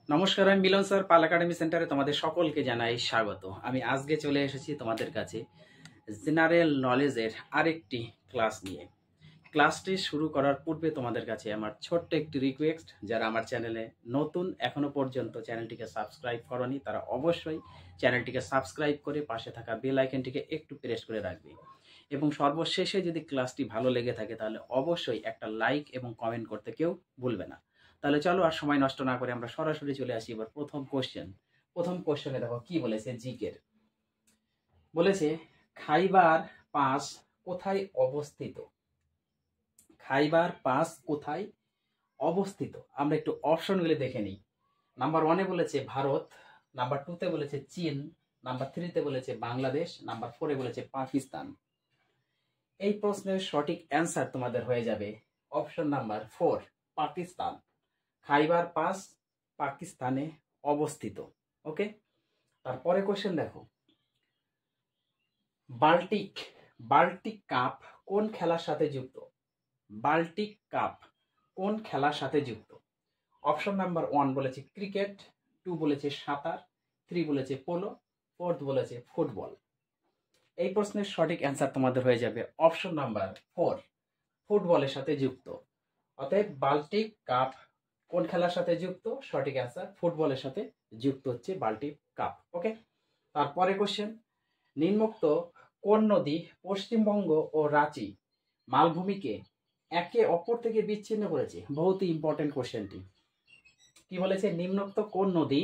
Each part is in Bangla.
নমস্কার, আমি মিলন স্যার, পাল একাডেমি সেন্টারে তোমাদের সকলকে জানাই স্বাগত। আমি আজকে চলে এসেছি তোমাদের কাছে জেনারেল নলেজের আরেকটি ক্লাস নিয়ে। ক্লাসটি শুরু করার পূর্বে তোমাদের কাছে আমার ছোট্ট একটি রিকোয়েস্ট, যারা আমার চ্যানেলে নতুন এখনো পর্যন্ত চ্যানেলটিকে সাবস্ক্রাইব করনি তারা অবশ্যই চ্যানেলটিকে সাবস্ক্রাইব করে পাশে থাকা বেল আইকনটিকে একটু প্রেস করে রাখবে, এবং সর্বশেষে যদি ক্লাসটি ভালো লেগে থাকে তাহলে অবশ্যই একটা লাইক এবং কমেন্ট করতে কেউ ভুলবে না। তাহলে চলো আর সময় নষ্ট না করে আমরা সরাসরি চলে আসি এবার প্রথম কোশ্চেনে। দেখো কি বলেছে, জিকের বলেছে খাইবার পাস কোথায় অবস্থিত। খাইবার পাস কোথায় অবস্থিত? আমরা একটু অপশনগুলি দেখে নিই। নাম্বার 1-এ বলেছে ভারত, নাম্বার 2-তে বলেছে চীন, নাম্বার 3-তে বলেছে বাংলাদেশ, নাম্বার 4-এ বলেছে পাকিস্তান। এই প্রশ্নের সঠিক অ্যান্সার তোমাদের হয়ে যাবে অপশন নাম্বার 4, পাকিস্তান। খাইবার পাস পাকিস্তানে অবস্থিত। ওকে, তারপরে কোশ্চেন দেখো, বাল্টিক কাপ কোন খেলার সাথে যুক্ত? বাল্টিক কাপ কোন খেলার সাথে যুক্ত? অপশন নাম্বার 1 বলেছে ক্রিকেট, 2 বলেছে সাঁতার, 3 বলেছে পোলো, 4 বলেছে ফুটবল। এই প্রশ্নের সঠিক অ্যান্সার তোমাদের হয়ে যাবে অপশন নাম্বার 4, ফুটবলের সাথে যুক্ত। অতএব বাল্টিক কাপ কোন খেলার সাথে যুক্ত? সঠিক অ্যান্সার ফুটবলের সাথে যুক্ত হচ্ছে বাল্টিক কাপ। ওকে, তারপরে কোশ্চেন, নিম্নোক্ত কোন নদী পশ্চিমবঙ্গ ও রাঁচি মালভূমিকে একে অপর থেকে বিচ্ছিন্ন করেছে? বহুত ইম্পর্টেন্ট কোশ্চেনটি। কি বলেছে, নিম্নোক্ত কোন নদী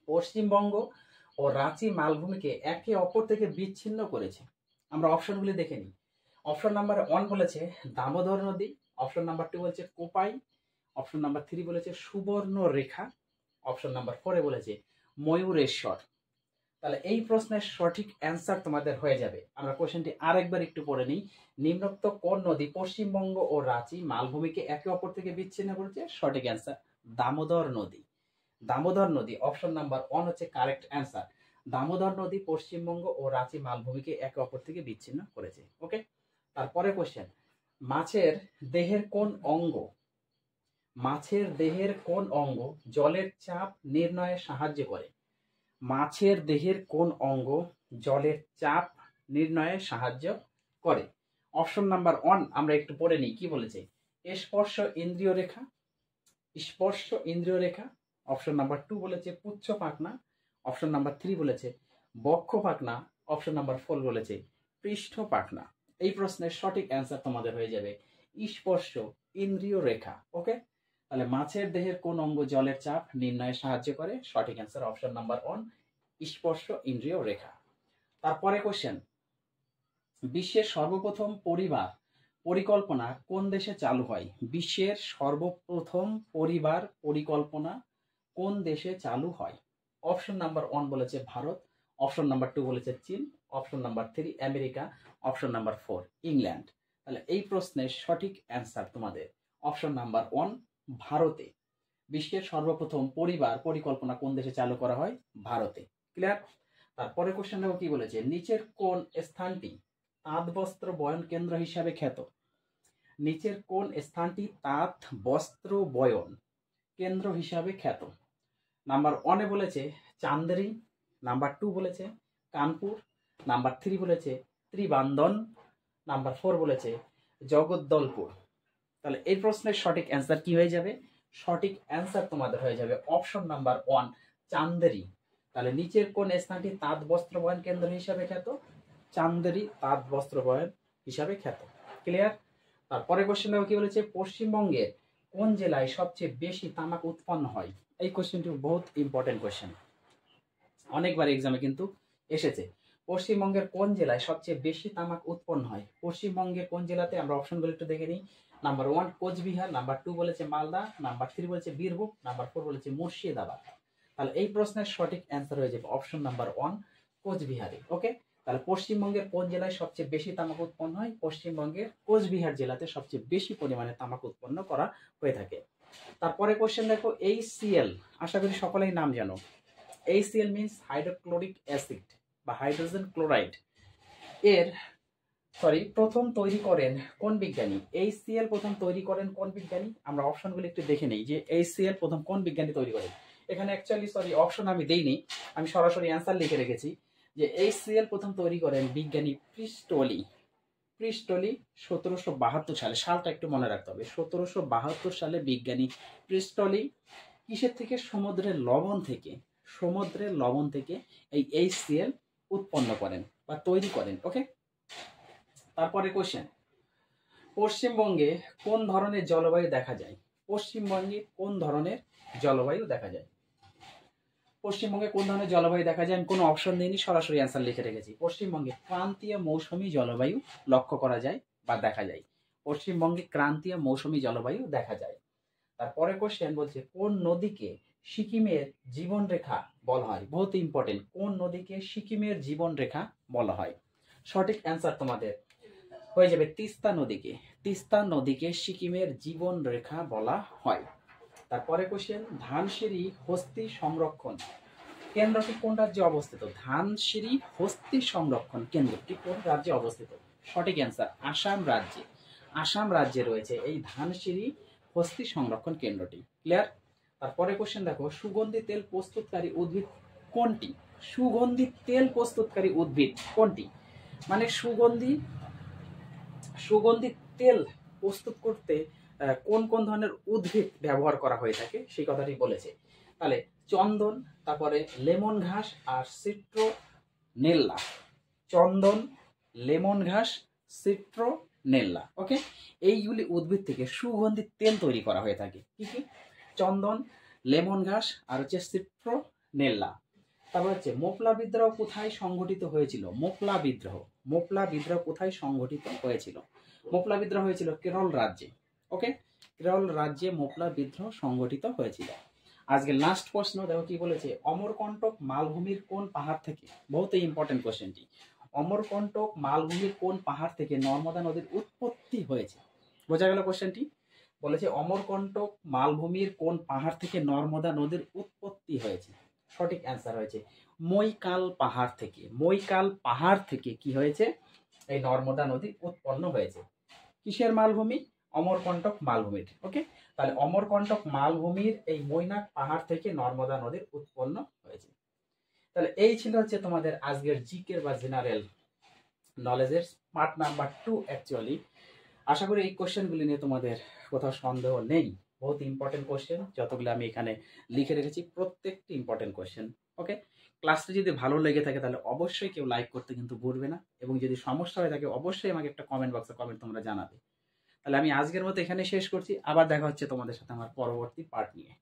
পশ্চিমবঙ্গ ও রাঁচি মালভূমিকে একে অপর থেকে বিচ্ছিন্ন করেছে? আমরা অপশনগুলি দেখে নিই। অপশন নাম্বার 1 বলেছে দামোদর নদী, অপশন নাম্বার 2 বলেছে কোপাই, অপশন নাম্বার 3 বলেছে সুবর্ণ রেখা, অপশন নাম্বার 4-এ বলেছে ময়ূরেশ্বর। তাহলে এই প্রশ্নের সঠিক অ্যান্সার তোমাদের হয়ে যাবে। আমরা কোশ্চেনটি আরেকবার একটু পড়ে নিই। নিম্নোক্ত কোন নদী পশ্চিমবঙ্গ ও রাঁচি মালভূমিকে একে অপর থেকে বিচ্ছিন্ন করেছে? সঠিক অ্যান্সার দামোদর নদী। দামোদর নদী, অপশন নাম্বার 1 হচ্ছে কারেক্ট অ্যান্সার। দামোদর নদী পশ্চিমবঙ্গ ও রাঁচি মালভূমিকে একে অপর থেকে বিচ্ছিন্ন করেছে। ওকে, তারপরে কোশ্চেন, মাছের দেহের কোন অঙ্গ জলের চাপ নির্ণয়ে সাহায্য করে? মাছের দেহের কোন অঙ্গ জলের চাপ নির্ণয়ে সাহায্য করে? অপশন নাম্বার 1 আমরা একটু পড়ে নিই। কি বলেছে, স্পর্শ ইন্দ্রিয় রেখা, অপশন নাম্বার 2 বলেছে পুচ্ছ পাখনা, অপশন নাম্বার 3 বলেছে বক্ষ পাখনা, অপশন নাম্বার 4 বলেছে পৃষ্ঠ পাখনা। এই প্রশ্নের সঠিক অ্যান্সার তোমাদের হয়ে যাবে স্পর্শ ইন্দ্রিয় রেখা। ওকে, তাহলে মাছের দেহের কোন অঙ্গ জলের চাপ নির্ণয়ে সাহায্য করে? সঠিক অ্যান্সার অপশন নাম্বার 1, স্পর্শ ইন্দ্রিয় রেখা। তারপরে কোশ্চেন, বিশ্বের সর্বপ্রথম পরিকল্পনা কোন দেশে চালু হয়? বিশ্বের সর্বপ্রথম পরিবার পরিকল্পনা কোন দেশে চালু হয়? অপশন নাম্বার 1 বলেছে ভারত, অপশন নাম্বার 2 বলেছে চীন, option number 3 America, option number 4 England. তাহলে এই প্রশ্নের সঠিক অ্যান্সার তোমাদের অপশন নাম্বার 1, ভারতে। বিশ্বের সর্বপ্রথম পরিবার পরিকল্পনা কোন দেশে চালু করা হয়? ভারতে। ক্লিয়ার? তারপরে কোশ্চেন দেখো কি বলেছে, নিচের কোন স্থানটি তাঁত বস্ত্র বয়ন কেন্দ্র হিসাবে খ্যাত? নিচের কোন স্থানটি তাঁত বস্ত্র বয়ন কেন্দ্র হিসাবে খ্যাত? নাম্বার 1-এ বলেছে চান্দেরি, নাম্বার 2 বলেছে কানপুর, নাম্বার 3 বলেছে ত্রিবান্দন, নাম্বার 4 বলেছে জগদ্দলপুর। তাহলে এই প্রশ্নের সঠিক অ্যান্সার কি হয়ে যাবে? সঠিক অ্যান্সার তোমাদের হয়ে যাবে অপশন নাম্বার 1, চান্দেরি। তাহলে নিচের কোন স্থানটি তাঁত বস্ত্র বয়ন কেন্দ্র হিসাবে খ্যাত? চান্দেরি তাঁত বস্ত্র বয়ন হিসাবে খ্যাত। ক্লিয়ার? তারপরে কোশ্চেন দেখো কি বলেছে, পশ্চিমবঙ্গের কোন জেলায় সবচেয়ে বেশি তামাক উৎপন্ন হয়? এই কোশ্চেনটি বহুত ইম্পর্টেন্ট কোশ্চেন, অনেকবার এক্সামে কিন্তু এসেছে। পশ্চিমবঙ্গের কোন জেলায় সবচেয়ে বেশি তামাক উৎপন্ন হয়? পশ্চিমবঙ্গের কোন জেলাতে? আমরা অপশনগুলো একটু দেখে নিই। নাম্বার 1 কোচবিহার, নাম্বার 2 বলেছে মালদা, নাম্বার 3 বলেছে বীরভূম, নাম্বার 4 বলেছে মুর্শিদাবাদ। তাহলে এই প্রশ্নের সঠিক অ্যান্সার হয়ে যাবে অপশন নাম্বার 1, কোচবিহারে। ওকে, তাহলে পশ্চিমবঙ্গের কোন জেলায় সবচেয়ে বেশি তামাক উৎপন্ন হয়? পশ্চিমবঙ্গের কোচবিহার জেলাতে সবচেয়ে বেশি পরিমাণে তামাক উৎপন্ন করা হয়ে থাকে। তারপরে কোশ্চেন দেখো, HCl, আশা করি সকলেই নাম জানো। HCl মিন্স হাইড্রোক্লোরিক অ্যাসিড বা হাইড্রোজেন ক্লোরাইড। প্রথম তৈরি করেন কোন বিজ্ঞানী? HCl প্রথম তৈরি করেন কোন বিজ্ঞানী? আমরা অপশনগুলো একটু দেখে নেই যে HCl প্রথম কোন বিজ্ঞানী তৈরি করেন। এখানে অ্যাকচুয়ালি সরি অপশন আমি দেইনি, আমি সরাসরি অ্যান্সার লিখে রেখেছি যে HCl প্রথম তৈরি করেন বিজ্ঞানী প্রিস্টলি। 1772 সালে, সালটা একটু মনে রাখতে হবে, 1772 সালে বিজ্ঞানী প্রিস্টলি কিসের থেকে? সমুদ্রের লবণ থেকে এই HCl উৎপন্ন করেন বা তৈরি করেন। ওকে, তারপরে কোশ্চেন, পশ্চিমবঙ্গে কোন ধরনের জলবায়ু দেখা যায়? পশ্চিমবঙ্গে কোন ধরনের জলবায়ু দেখা যায়? পশ্চিমবঙ্গে কোন ধরনের জলবায়ু দেখা যায়? আমি কোনো অপশন দিইনি, সরাসরি অ্যান্সার লিখে রেখেছি। পশ্চিমবঙ্গে ক্রান্তীয় মৌসুমী জলবায়ু লক্ষ্য করা যায় বা দেখা যায়। পশ্চিমবঙ্গে ক্রান্তীয় মৌসুমী জলবায়ু দেখা যায়। তারপরে কোশ্চেন বলছে, কোন নদীকে সিকিমের জীবনরেখা বলা হয়? বহুত ইম্পর্টেন্ট, কোন নদীকে সিকিমের জীবনরেখা বলা হয়? সঠিক অ্যান্সার তোমাদের হয়ে যাবে তিস্তা নদীকে সিকিমের জীবনরেখা বলা হয়। তারপরে কোশ্চেন, ধানসিঁড়ি হস্তি সংরক্ষণ কেন্দ্রটি কোন রাজ্যে অবস্থিত? ধানসিঁড়ি হস্তি সংরক্ষণ কেন্দ্রটি কোন রাজ্যে অবস্থিত? সঠিক অ্যান্সার আসাম রাজ্যে রয়েছে এই ধানসিঁড়ি হস্তি সংরক্ষণ কেন্দ্রটি। ক্লিয়ার? তারপরে কোশ্চেন দেখো, সুগন্ধি তেল প্রস্তুতকারী উদ্ভিদ কোনটি? সুগন্ধি তেল প্রস্তুতকারী উদ্ভিদ কোনটি? মানে সুগন্ধি তেল প্রস্তুত করতে কোন কোন ধরনের উদ্ভিদ ব্যবহার করা হয়ে থাকে সেই কথাটি বলেছে। তাহলে চন্দন, তারপরে লেমন ঘাস আর সিট্রোনেল্লা। চন্দন, লেমন ঘাস, সিট্রোনেল্লা। ওকে, এইগুলি উদ্ভিদ থেকে সুগন্ধি তেল তৈরি করা হয়ে থাকে। কি কি? চন্দন, লেমন ঘাস আর হচ্ছে সিট্রোনেল্লা। তারপর হচ্ছে মোপলা বিদ্রোহ কোথায় সংগঠিত হয়েছিল? মোপলা বিদ্রোহ কোথায় সংগঠিত হয়েছিল? মোপলা বিদ্রোহ হয়েছিল কেরল রাজ্যে। ওকে, কেরল রাজ্যে মোপলা বিদ্রোহ সংগঠিত হয়েছিল। আজকে লাস্ট প্রশ্ন দেখো কি বলেছে, অমরকণ্টক মালভূমির কোন পাহাড় থেকে? বহুত ইম্পর্টেন্ট কোশ্চেনটি। অমরকণ্টক মালভূমির কোন পাহাড় থেকে নর্মদা নদীর উৎপত্তি হয়েছে? বোঝা গেল কোশ্চেনটি? বলেছে অমরকণ্টক মালভূমির কোন পাহাড় থেকে নর্মদা নদীর উৎপত্তি হয়েছে? সঠিক অ্যান্সার হয়েছে মৈকাল পাহাড় থেকে কি হয়েছে? এই নর্মদা নদী উৎপন্ন হয়েছে। কিসের মালভূমি? অমরকণ্টক মালভূমির। ওকে, তাহলে অমরকণ্টক মালভূমির এই মৈনাক পাহাড় থেকে নর্মদা নদীর উৎপন্ন হয়েছে। তাহলে এই ছিল হচ্ছে তোমাদের আজকের জিকে বা জেনারেল নলেজের পার্ট নাম্বার 2 অ্যাকচুয়ালি। আশা করি এই কোশ্চেনগুলি নিয়ে তোমাদের কোথাও সন্দেহ নেই। বহুত ইম্পর্টেন্ট কোশ্চেন, যতগুলো আমি এখানে লিখে রেখেছি প্রত্যেকটি ইম্পর্টেন্ট কোশ্চেন। ওকে, ক্লাসটা যদি ভালো লেগে থাকে তাহলে অবশ্যই কেউ লাইক করতে কিন্তু ভুলবে না, এবং যদি সমস্যা হয়ে থাকে অবশ্যই আমাকে একটা কমেন্ট বক্সে কমেন্ট তোমরা জানাবে। তাহলে আমি আজকের মতো এখানে শেষ করছি, আবার দেখা হচ্ছে তোমাদের সাথে আমার পরবর্তী পার্ট নিয়ে।